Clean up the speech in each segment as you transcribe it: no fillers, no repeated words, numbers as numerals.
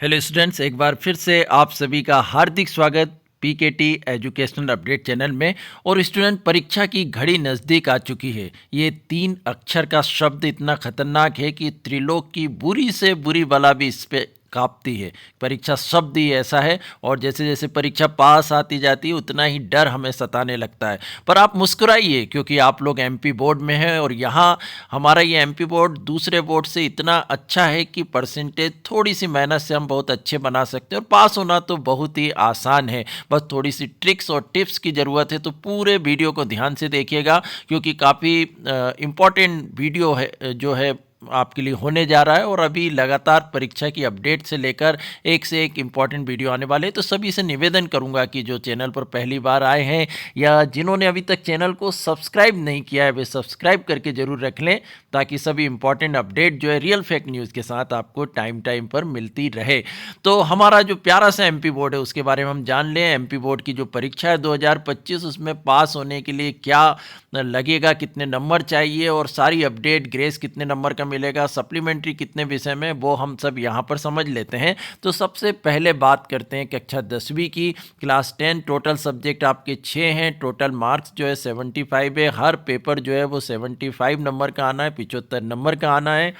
Hello students, एक बार फिर से आप सभी का हार्दिक स्वागत पीकेटी एजुकेशनल अपडेट चैनल में। और स्टूडेंट, परीक्षा की घड़ी नज़दीक आ चुकी है। ये 3 अक्षर का शब्द इतना खतरनाक है कि त्रिलोक की बुरी से बुरी बला भी इस पे कांपती है। परीक्षा शब्द ही ऐसा है, और जैसे जैसे परीक्षा पास आती जाती है उतना ही डर हमें सताने लगता है। पर आप मुस्कुराइए, क्योंकि आप लोग एमपी बोर्ड में हैं, और यहाँ हमारा ये एमपी बोर्ड दूसरे बोर्ड से इतना अच्छा है कि परसेंटेज थोड़ी सी मेहनत से हम बहुत अच्छे बना सकते हैं, और पास होना तो बहुत ही आसान है। बस थोड़ी सी ट्रिक्स और टिप्स की ज़रूरत है। तो पूरे वीडियो को ध्यान से देखिएगा, क्योंकि काफ़ी इम्पॉर्टेंट वीडियो है जो है आपके लिए होने जा रहा है। और अभी लगातार परीक्षा की अपडेट से लेकर एक से एक इम्पॉर्टेंट वीडियो आने वाले हैं। तो सभी से निवेदन करूंगा कि जो चैनल पर पहली बार आए हैं या जिन्होंने अभी तक चैनल को सब्सक्राइब नहीं किया है, वे सब्सक्राइब करके ज़रूर रख लें, ताकि सभी इम्पॉर्टेंट अपडेट जो है रियल फेक न्यूज़ के साथ आपको टाइम टाइम पर मिलती रहे। तो हमारा जो प्यारा सा एमपी बोर्ड है उसके बारे में हम जान लें। एमपी बोर्ड की जो परीक्षा है 2025, उसमें पास होने के लिए क्या लगेगा, कितने नंबर चाहिए, और सारी अपडेट, ग्रेस कितने नंबर का मिलेगा, सप्लीमेंट्री कितने विषय में, वो हम सब यहाँ पर समझ लेते हैं। तो सबसे पहले बात करते हैं कक्षा 10वीं की। क्लास 10 टोटल सब्जेक्ट आपके 6 हैं। टोटल मार्क्स जो है 75 है। हर पेपर जो है वो 75 नंबर का आना है, 75 नंबर का आना है।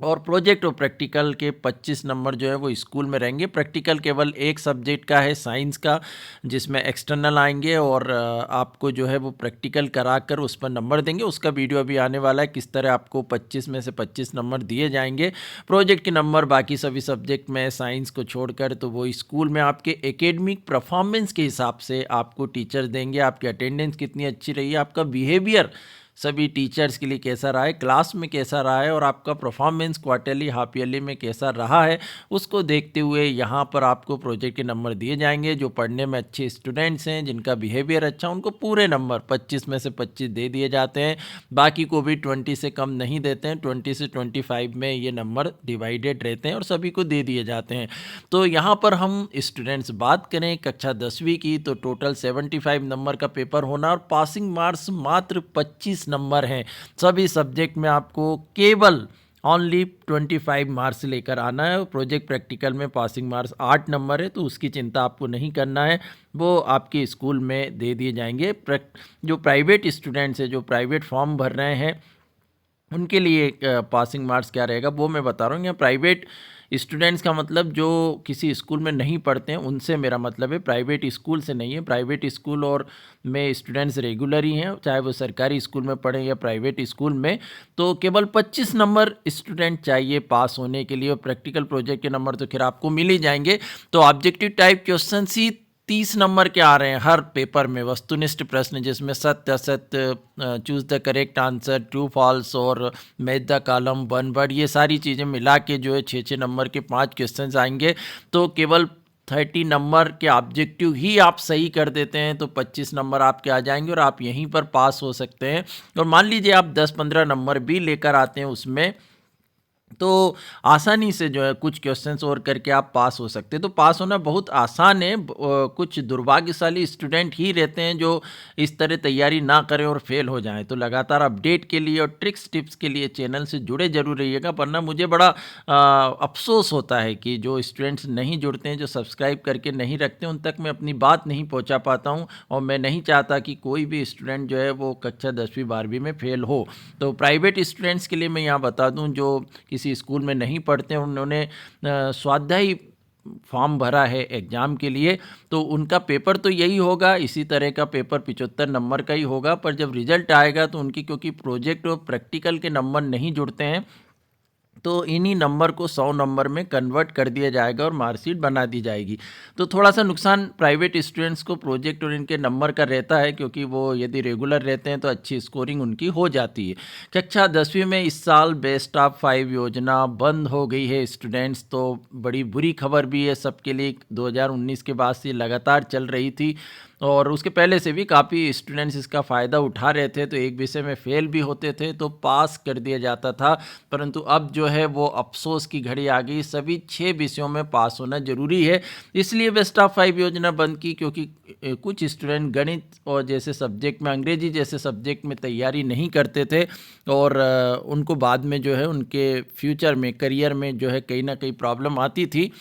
और प्रोजेक्ट और प्रैक्टिकल के 25 नंबर जो है वो स्कूल में रहेंगे। प्रैक्टिकल केवल एक सब्जेक्ट का है, साइंस का, जिसमें एक्सटर्नल आएंगे, और आपको जो है वो प्रैक्टिकल करा कर उस पर नंबर देंगे। उसका वीडियो अभी आने वाला है, किस तरह आपको 25 में से 25 नंबर दिए जाएंगे। प्रोजेक्ट के नंबर बाकी सभी सब्जेक्ट में, साइंस को छोड़कर, तो वो स्कूल में आपके एकेडमिक परफॉर्मेंस के हिसाब से आपको टीचर देंगे। आपकी अटेंडेंस कितनी अच्छी रही है, आपका बिहेवियर सभी टीचर्स के लिए कैसा रहा है, क्लास में कैसा रहा है, और आपका परफॉर्मेंस क्वार्टरली, हाफ ईयरली में कैसा रहा है, उसको देखते हुए यहाँ पर आपको प्रोजेक्ट के नंबर दिए जाएंगे। जो पढ़ने में अच्छे स्टूडेंट्स हैं, जिनका बिहेवियर अच्छा, उनको पूरे नंबर 25 में से 25 दे दिए जाते हैं। बाकी को भी 20 से कम नहीं देते हैं। 20 से 25 में ये नंबर डिवाइडेड रहते हैं और सभी को दे दिए जाते हैं। तो यहाँ पर हम स्टूडेंट्स बात करें कक्षा 10वीं की, तो टोटल 75 नंबर का पेपर होना, और पासिंग मार्क्स मात्र 25 नंबर हैं। सभी सब्जेक्ट में आपको केवल ओनली 25 मार्क्स लेकर आना है। प्रोजेक्ट प्रैक्टिकल में पासिंग मार्क्स 8 नंबर है, तो उसकी चिंता आपको नहीं करना है, वो आपके स्कूल में दे दिए जाएंगे। जो प्राइवेट स्टूडेंट्स हैं, जो प्राइवेट फॉर्म भर रहे हैं, उनके लिए पासिंग मार्क्स क्या रहेगा वो मैं बता रहा हूँ। यहाँ प्राइवेट स्टूडेंट्स का मतलब जो किसी स्कूल में नहीं पढ़ते हैं, उनसे मेरा मतलब है, प्राइवेट स्कूल से नहीं है। प्राइवेट स्कूल और में स्टूडेंट्स रेगुलर ही हैं, चाहे वो सरकारी स्कूल में पढ़ें या प्राइवेट स्कूल में। तो केवल 25 नंबर स्टूडेंट चाहिए पास होने के लिए, और प्रैक्टिकल प्रोजेक्ट के नंबर तो खैर आपको मिल ही जाएंगे। तो ऑब्जेक्टिव टाइप क्वेश्चन ही 30 नंबर के आ रहे हैं हर पेपर में। वस्तुनिष्ठ प्रश्न, जिसमें सत्य असत्य, choose the correct answer, true false, और match the column, one word, ये सारी चीज़ें मिला के जो है 6-6 नंबर के 5 क्वेश्चंस आएंगे। तो केवल 30 नंबर के ऑब्जेक्टिव ही आप सही कर देते हैं तो 25 नंबर आपके आ जाएंगे, और आप यहीं पर पास हो सकते हैं। और मान लीजिए आप 10-15 नंबर भी लेकर आते हैं उसमें, तो आसानी से जो है कुछ क्वेश्चंस और करके आप पास हो सकते हैं। तो पास होना बहुत आसान है। कुछ दुर्भाग्यशाली स्टूडेंट ही रहते हैं जो इस तरह तैयारी ना करें और फेल हो जाएं। तो लगातार अपडेट के लिए और ट्रिक्स टिप्स के लिए चैनल से जुड़े जरूर रहिएगा, वरना मुझे बड़ा अफसोस होता है कि जो स्टूडेंट्स नहीं जुड़ते हैं, जो सब्सक्राइब करके नहीं रखते, उन तक मैं अपनी बात नहीं पहुँचा पाता हूँ। और मैं नहीं चाहता कि कोई भी स्टूडेंट जो है वो कक्षा 10वीं 12वीं में फेल हो। तो प्राइवेट स्टूडेंट्स के लिए मैं यहाँ बता दूँ, जो किसी स्कूल में नहीं पढ़ते, उन्होंने स्वाध्यायी फॉर्म भरा है एग्ज़ाम के लिए, तो उनका पेपर तो यही होगा, इसी तरह का पेपर 75 नंबर का ही होगा। पर जब रिजल्ट आएगा तो उनकी, क्योंकि प्रोजेक्ट और प्रैक्टिकल के नंबर नहीं जुड़ते हैं, तो इन्हीं नंबर को 100 नंबर में कन्वर्ट कर दिया जाएगा और मार्कशीट बना दी जाएगी। तो थोड़ा सा नुकसान प्राइवेट स्टूडेंट्स को प्रोजेक्ट और इनके नंबर का रहता है, क्योंकि वो यदि रेगुलर रहते हैं तो अच्छी स्कोरिंग उनकी हो जाती है। कक्षा 10वीं में इस साल बेस्ट ऑफ 5 योजना बंद हो गई है स्टूडेंट्स, तो बड़ी बुरी खबर भी है सबके लिए। 2019 के बाद से लगातार चल रही थी, और उसके पहले से भी काफ़ी स्टूडेंट्स इसका फ़ायदा उठा रहे थे, तो एक विषय में फ़ेल भी होते थे तो पास कर दिया जाता था। परंतु अब जो है वो अफ़सोस की घड़ी आ गई, सभी 6 विषयों में पास होना ज़रूरी है। इसलिए बेस्ट ऑफ 5 योजना बंद की, क्योंकि कुछ स्टूडेंट गणित और जैसे सब्जेक्ट में, अंग्रेजी जैसे सब्जेक्ट में तैयारी नहीं करते थे और उनको बाद में जो है उनके फ्यूचर में, करियर में जो है कहीं ना कहीं प्रॉब्लम आती थी।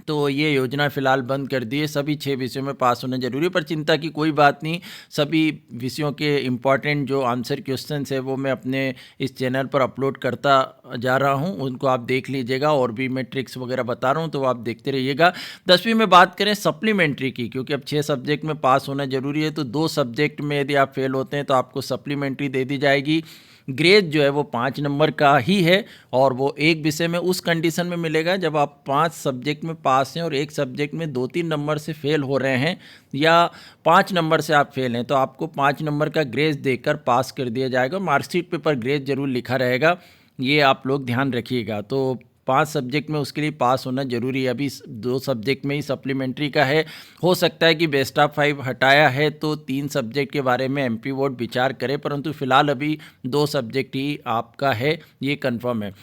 तो ये योजना फ़िलहाल बंद कर दी है, सभी 6 विषयों में पास होना ज़रूरी है। पर चिंता की कोई बात नहीं, सभी विषयों के इम्पॉर्टेंट जो आंसर क्वेश्चंस है वो मैं अपने इस चैनल पर अपलोड करता जा रहा हूँ, उनको आप देख लीजिएगा। और भी मैं ट्रिक्स वगैरह बता रहा हूँ तो आप देखते रहिएगा। 10वीं में बात करें सप्लीमेंट्री की, क्योंकि अब 6 सब्जेक्ट में पास होना ज़रूरी है, तो 2 सब्जेक्ट में यदि आप फेल होते हैं तो आपको सप्लीमेंट्री दे दी जाएगी। ग्रेड जो है वो 5 नंबर का ही है और वो एक विषय में उस कंडीशन में मिलेगा जब आप 5 सब्जेक्ट में पास हैं और एक सब्जेक्ट में 2-3 नंबर से फेल हो रहे हैं या 5 नंबर से आप फेल हैं, तो आपको 5 नंबर का ग्रेस देकर पास कर दिया जाएगा। मार्कशीट पे पर ग्रेस जरूर लिखा रहेगा, ये आप लोग ध्यान रखिएगा। तो 5 सब्जेक्ट में उसके लिए पास होना ज़रूरी है। अभी 2 सब्जेक्ट में ही सप्लीमेंट्री का है। हो सकता है कि बेस्ट ऑफ 5 हटाया है तो 3 सब्जेक्ट के बारे में एमपी बोर्ड विचार करे, परंतु फिलहाल अभी 2 सब्जेक्ट ही आपका है, ये कंफर्म है।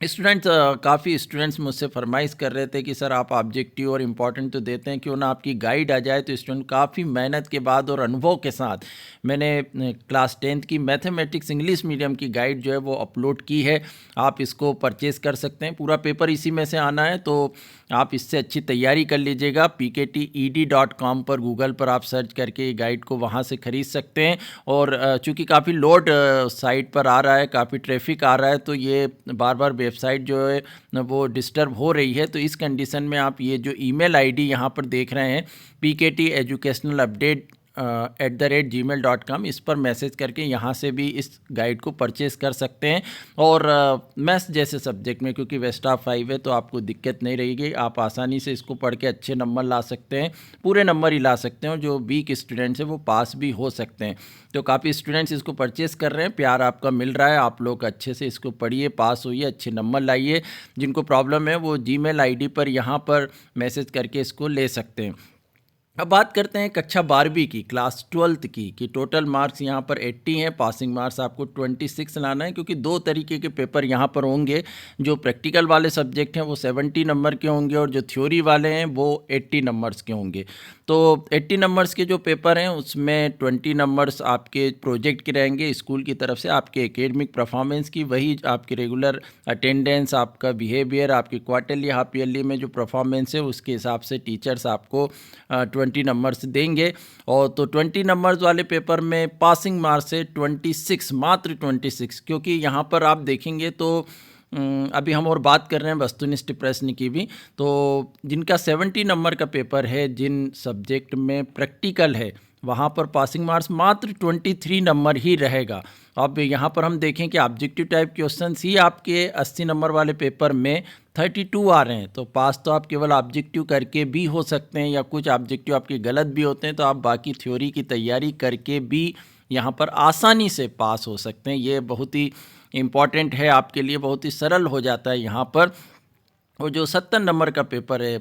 स्टूडेंट्स, काफ़ी स्टूडेंट्स मुझसे फरमाइश कर रहे थे कि सर आप ऑब्जेक्टिव और इम्पॉर्टेंट तो देते हैं, क्यों ना आपकी गाइड आ जाए। तो स्टूडेंट काफ़ी मेहनत के बाद और अनुभव के साथ मैंने क्लास 10th की मैथमेटिक्स इंग्लिश मीडियम की गाइड जो है वो अपलोड की है। आप इसको परचेज़ कर सकते हैं, पूरा पेपर इसी में से आना है, तो आप इससे अच्छी तैयारी कर लीजिएगा। pkted.com पर, गूगल पर आप सर्च करके ये गाइड को वहाँ से ख़रीद सकते हैं। और चूँकि काफ़ी लोड साइट पर आ रहा है, काफ़ी ट्रैफिक आ रहा है, तो ये बार बार वेबसाइट जो है वो डिस्टर्ब हो रही है। तो इस कंडीशन में आप ये जो ईमेल आईडी यहाँ पर देख रहे हैं, PKT एजुकेशनल अपडेट @gmail.com, इस पर मैसेज करके यहाँ से भी इस गाइड को परचेज़ कर सकते हैं। और मैथ्स जैसे सब्जेक्ट में, क्योंकि बेस्ट ऑफ 5 है तो आपको दिक्कत नहीं रहेगी, आप आसानी से इसको पढ़ के अच्छे नंबर ला सकते हैं, पूरे नंबर ही ला सकते हैं, और जो वीक स्टूडेंट्स हैं वो पास भी हो सकते हैं। तो काफ़ी स्टूडेंट्स इसको परचेज़ कर रहे हैं, प्यार आपका मिल रहा है। आप लोग अच्छे से इसको पढ़िए, पास होइए, अच्छे नंबर लाइए। जिनको प्रॉब्लम है वो जीमेल आईडी पर यहाँ पर मैसेज करके इसको ले सकते हैं। अब बात करते हैं कक्षा 12वीं की, क्लास 12th की, कि टोटल मार्क्स यहाँ पर 80 हैं, पासिंग मार्क्स आपको 26 लाना है, क्योंकि 2 तरीके के पेपर यहाँ पर होंगे। जो प्रैक्टिकल वाले सब्जेक्ट हैं वो 70 नंबर के होंगे और जो थ्योरी वाले हैं वो 80 नंबर्स के होंगे। तो 80 नंबर्स के जो पेपर हैं उसमें 20 नंबर्स आपके प्रोजेक्ट के रहेंगे, स्कूल की तरफ से आपके एकेडमिक परफॉर्मेंस की, वही आपकी रेगुलर अटेंडेंस, आपका बिहेवियर, आपकी क्वार्टरली हाफ ईयरली में जो परफॉर्मेंस है उसके हिसाब से टीचर्स आपको 20 नंबर्स देंगे। और तो 20 नंबर्स वाले पेपर में पासिंग मार्क्स है 26, मात्र 26, क्योंकि यहाँ पर आप देखेंगे तो अभी हम और बात कर रहे हैं वस्तुनिष्ठ प्रश्न की भी। तो जिनका 70 नंबर का पेपर है, जिन सब्जेक्ट में प्रैक्टिकल है, वहाँ पर पासिंग मार्क्स मात्र 23 नंबर ही रहेगा। अब यहाँ पर हम देखें कि ऑब्जेक्टिव टाइप क्वेश्चंस ही आपके 80 नंबर वाले पेपर में 32 आ रहे हैं, तो पास तो आप केवल ऑब्जेक्टिव करके भी हो सकते हैं, या कुछ ऑब्जेक्टिव आपके गलत भी होते हैं तो आप बाकी थ्योरी की तैयारी करके भी यहाँ पर आसानी से पास हो सकते हैं। ये बहुत ही इम्पॉर्टेंट है आपके लिए, बहुत ही सरल हो जाता है यहाँ पर। और जो 70 नंबर का पेपर है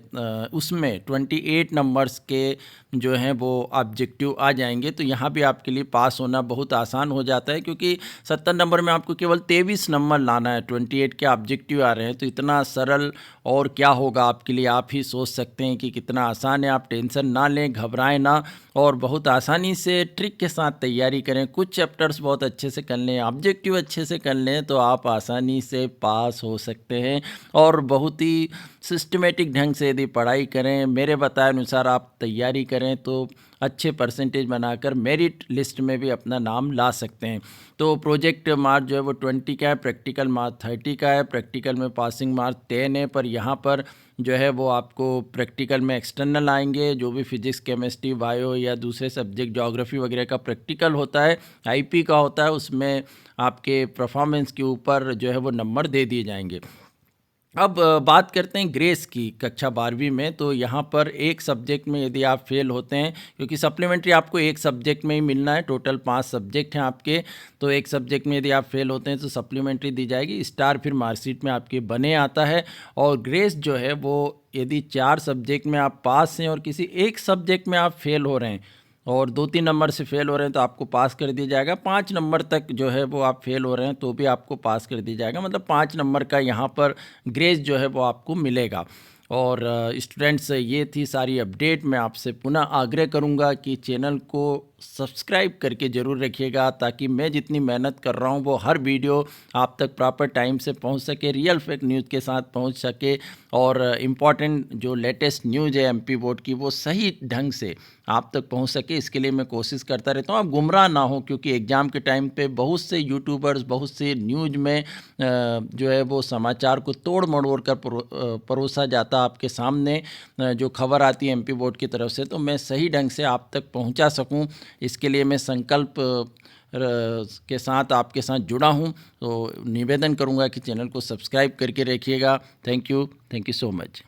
उसमें 28 नंबर्स के जो हैं वो ऑब्जेक्टिव आ जाएंगे, तो यहाँ भी आपके लिए पास होना बहुत आसान हो जाता है, क्योंकि 70 नंबर में आपको केवल 23 नंबर लाना है, 28 के ऑब्जेक्टिव आ रहे हैं, तो इतना सरल और क्या होगा आपके लिए, आप ही सोच सकते हैं कि कितना आसान है। आप टेंशन ना लें, घबराएं ना, और बहुत आसानी से ट्रिक के साथ तैयारी करें। कुछ चैप्टर्स बहुत अच्छे से कर लें, ऑब्जेक्टिव अच्छे से कर लें, तो आप आसानी से पास हो सकते हैं। और बहुत ही सिस्टमेटिक ढंग से यदि पढ़ाई करें, मेरे बताए अनुसार आप तैयारी करें, तो अच्छे परसेंटेज बनाकर मेरिट लिस्ट में भी अपना नाम ला सकते हैं। तो प्रोजेक्ट मार्क्स जो है वो 20 का है, प्रैक्टिकल मार्क्स 30 का है। प्रैक्टिकल में पासिंग मार्क्स 10 है, पर यहाँ पर जो है वो आपको प्रैक्टिकल में एक्सटर्नल आएंगे। जो भी फिजिक्स, केमिस्ट्री, बायो या दूसरे सब्जेक्ट, ज्योग्राफी वगैरह का प्रैक्टिकल होता है, आईपी का होता है, उसमें आपके परफॉर्मेंस के ऊपर जो है वो नंबर दे दिए जाएंगे। अब बात करते हैं ग्रेस की कक्षा 12वीं में। तो यहाँ पर एक सब्जेक्ट में यदि आप फेल होते हैं, क्योंकि सप्लीमेंट्री आपको एक सब्जेक्ट में ही मिलना है, टोटल 5 सब्जेक्ट हैं आपके, तो एक सब्जेक्ट में यदि आप फेल होते हैं तो सप्लीमेंट्री दी जाएगी। स्टार फिर मार्कशीट में आपके बने आता है। और ग्रेस जो है वो यदि 4 सब्जेक्ट में आप पास हैं और किसी एक सब्जेक्ट में आप फेल हो रहे हैं और 2-3 नंबर से फेल हो रहे हैं तो आपको पास कर दिया जाएगा। 5 नंबर तक जो है वो आप फेल हो रहे हैं तो भी आपको पास कर दिया जाएगा। मतलब 5 नंबर का यहाँ पर ग्रेस जो है वो आपको मिलेगा। और स्टूडेंट्स, ये थी सारी अपडेट। मैं आपसे पुनः आग्रह करूँगा कि चैनल को सब्सक्राइब करके ज़रूर रखिएगा, ताकि मैं जितनी मेहनत कर रहा हूँ वो हर वीडियो आप तक प्रॉपर टाइम से पहुँच सके, रियल फेक न्यूज़ के साथ पहुँच सके, और इम्पॉर्टेंट जो लेटेस्ट न्यूज़ है एमपी बोर्ड की वो सही ढंग से आप तक पहुंच सके, इसके लिए मैं कोशिश करता रहता हूं। आप गुमराह ना हो, क्योंकि एग्ज़ाम के टाइम पे बहुत से यूट्यूबर्स, बहुत से न्यूज़ में जो है वो समाचार को तोड़ मड़ोड़ कर परोसा जाता आपके सामने। जो खबर आती है एमपी बोर्ड की तरफ से, तो मैं सही ढंग से आप तक पहुंचा सकूं, इसके लिए मैं संकल्प के साथ आपके साथ जुड़ा हूं। तो निवेदन करूंगा कि चैनल को सब्सक्राइब करके रखिएगा। Thank you so much.